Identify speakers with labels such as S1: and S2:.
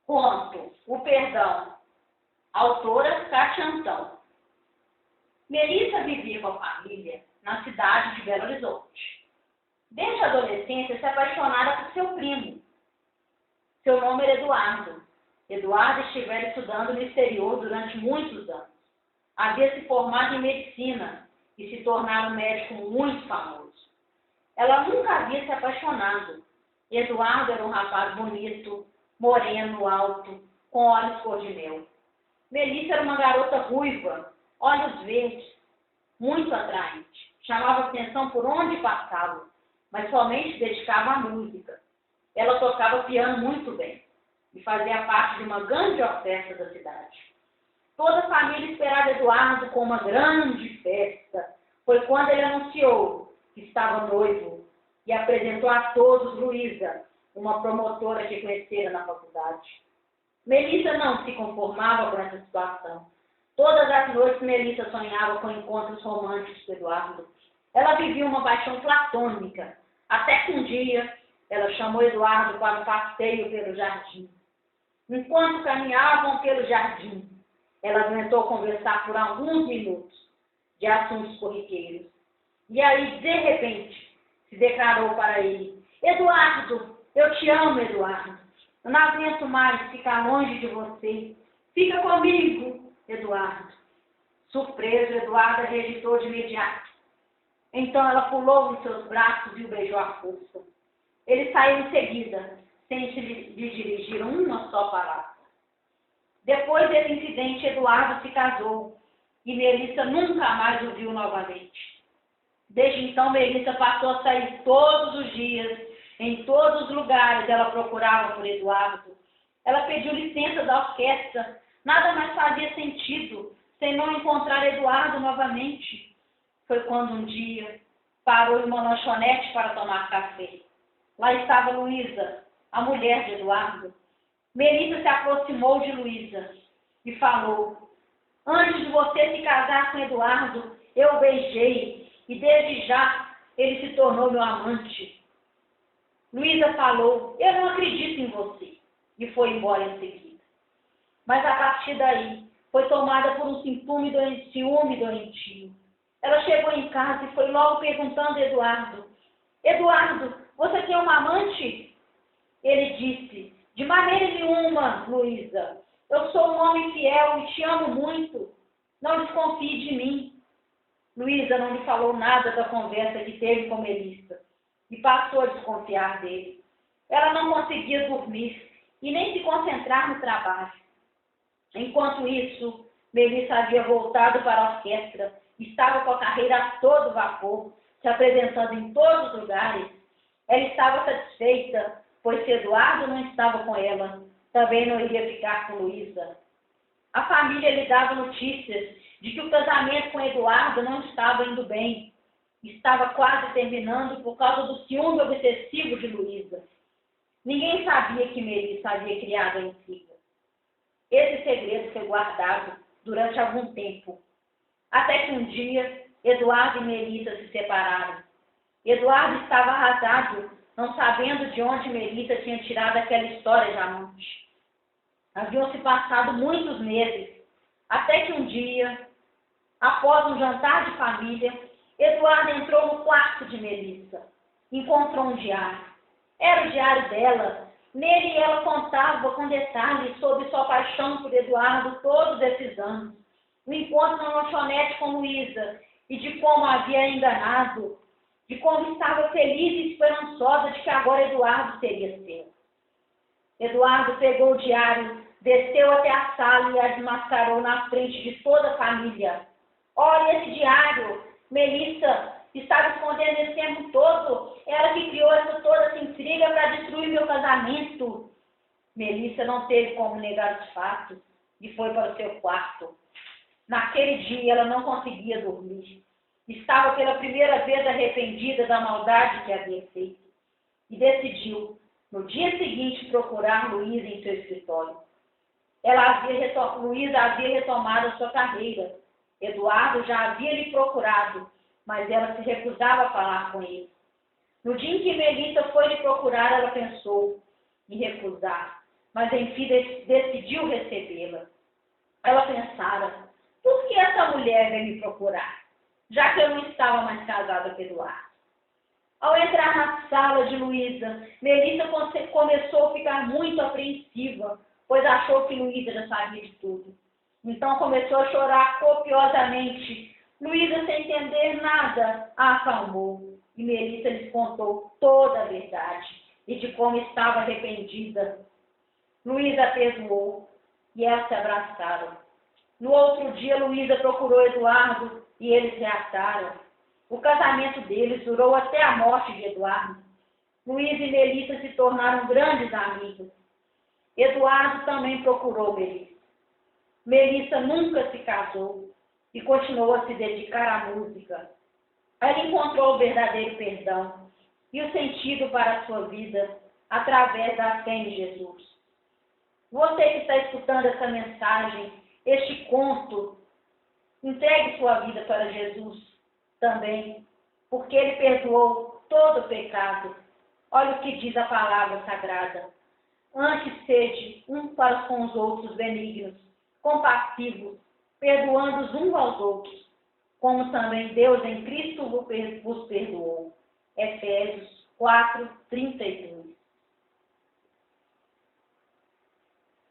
S1: Conto O Perdão. Autora Cátia Antão. Melissa vivia com a família na cidade de Belo Horizonte. Desde a adolescência, se apaixonara por seu primo. Seu nome era Eduardo. Eduardo estivera estudando no exterior durante muitos anos. Havia se formado em medicina e se tornara um médico muito famoso. Ela nunca havia se apaixonado. Eduardo era um rapaz bonito, moreno, alto, com olhos cor de mel. Melissa era uma garota ruiva, olhos verdes, muito atraente. Chamava atenção por onde passava, mas somente se dedicava à música. Ela tocava piano muito bem e fazia parte de uma grande orquestra da cidade. Toda a família esperava Eduardo com uma grande festa. Foi quando ele anunciou que estava noivo e apresentou a todos Luísa, uma promotora que conhecera na faculdade. Melissa não se conformava com essa situação. Todas as noites Melissa sonhava com encontros românticos com Eduardo. Ela vivia uma paixão platônica, até que um dia ela chamou Eduardo para um passeio pelo jardim. Enquanto caminhavam pelo jardim, ela aguentou conversar por alguns minutos de assuntos corriqueiros. E aí, de repente, se declarou para ele: Eduardo, eu te amo, Eduardo. Eu não aguento mais ficar longe de você. Fica comigo, Eduardo. Surpreso, Eduardo a rejeitou de imediato. Então ela pulou nos seus braços e o beijou à força. Ele saiu em seguida, sem lhe dirigir uma só palavra. Depois desse incidente, Eduardo se casou e Melissa nunca mais o viu novamente. Desde então, Melissa passou a sair todos os dias, em todos os lugares ela procurava por Eduardo. Ela pediu licença da orquestra, nada mais fazia sentido sem não encontrar Eduardo novamente. Foi quando um dia parou em uma lanchonete para tomar café. Lá estava Luísa, a mulher de Eduardo. Melissa se aproximou de Luísa e falou: antes de você se casar com Eduardo, eu o beijei e desde já ele se tornou meu amante. Luísa falou: eu não acredito em você, e foi embora em seguida. Mas a partir daí, foi tomada por um ciúme doentio. Ela chegou em casa e foi logo perguntando a Eduardo: Eduardo, você tem uma amante? Ele disse: de maneira nenhuma, Luísa. Eu sou um homem fiel e te amo muito. Não desconfie de mim. Luísa não lhe falou nada da conversa que teve com Melissa e passou a desconfiar dele. Ela não conseguia dormir e nem se concentrar no trabalho. Enquanto isso, Melissa havia voltado para a orquestra, estava com a carreira a todo vapor, se apresentando em todos os lugares. Ela estava satisfeita, pois se Eduardo não estava com ela, também não iria ficar com Luísa. A família lhe dava notícias de que o casamento com Eduardo não estava indo bem. Estava quase terminando por causa do ciúme obsessivo de Luísa. Ninguém sabia que Melissa havia criado a intriga. Esse segredo foi guardado durante algum tempo, até que um dia Eduardo e Melissa se separaram. Eduardo estava arrasado, não sabendo de onde Melissa tinha tirado aquela história de amante. Haviam se passado muitos meses, até que um dia, após um jantar de família, Eduardo entrou no quarto de Melissa. Encontrou um diário. Era o diário dela. Nele ela contava com detalhes sobre sua paixão por Eduardo todos esses anos. O encontro na lanchonete com Luísa e de como a havia enganado, de como estava feliz e esperançosa de que agora Eduardo seria seu. Eduardo pegou o diário, desceu até a sala e a desmascarou na frente de toda a família. Olha esse diário! Melissa estava escondendo esse tempo todo. Ela que criou toda essa intriga para destruir meu casamento. Melissa não teve como negar os fatos e foi para o seu quarto. Naquele dia ela não conseguia dormir. Estava pela primeira vez arrependida da maldade que havia feito. E decidiu, no dia seguinte, procurar Luísa em seu escritório. Luísa havia retomado a sua carreira. Eduardo já havia lhe procurado, mas ela se recusava a falar com ele. No dia em que Melissa foi lhe procurar, ela pensou em recusar, mas enfim decidiu recebê-la. Ela pensara: por que essa mulher veio me procurar, já que eu não estava mais casada com Eduardo? Ao entrar na sala de Luísa, Melissa começou a ficar muito apreensiva, pois achou que Luísa já sabia de tudo. Então começou a chorar copiosamente. Luísa, sem entender nada, a acalmou, e Melissa lhes contou toda a verdade e de como estava arrependida. Luísa perdoou e elas se abraçaram. No outro dia, Luísa procurou Eduardo e eles reataram. O casamento deles durou até a morte de Eduardo. Luísa e Melissa se tornaram grandes amigos. Eduardo também procurou Melissa. Melissa nunca se casou e continuou a se dedicar à música. Ela encontrou o verdadeiro perdão e o sentido para a sua vida através da fé em Jesus. Você que está escutando essa mensagem, este conto, entregue sua vida para Jesus também, porque Ele perdoou todo o pecado. Olha o que diz a palavra sagrada. Antes sede um para com os outros benignos, compassivos, perdoando uns aos outros, como também Deus em Cristo vos perdoou. Efésios 4:32.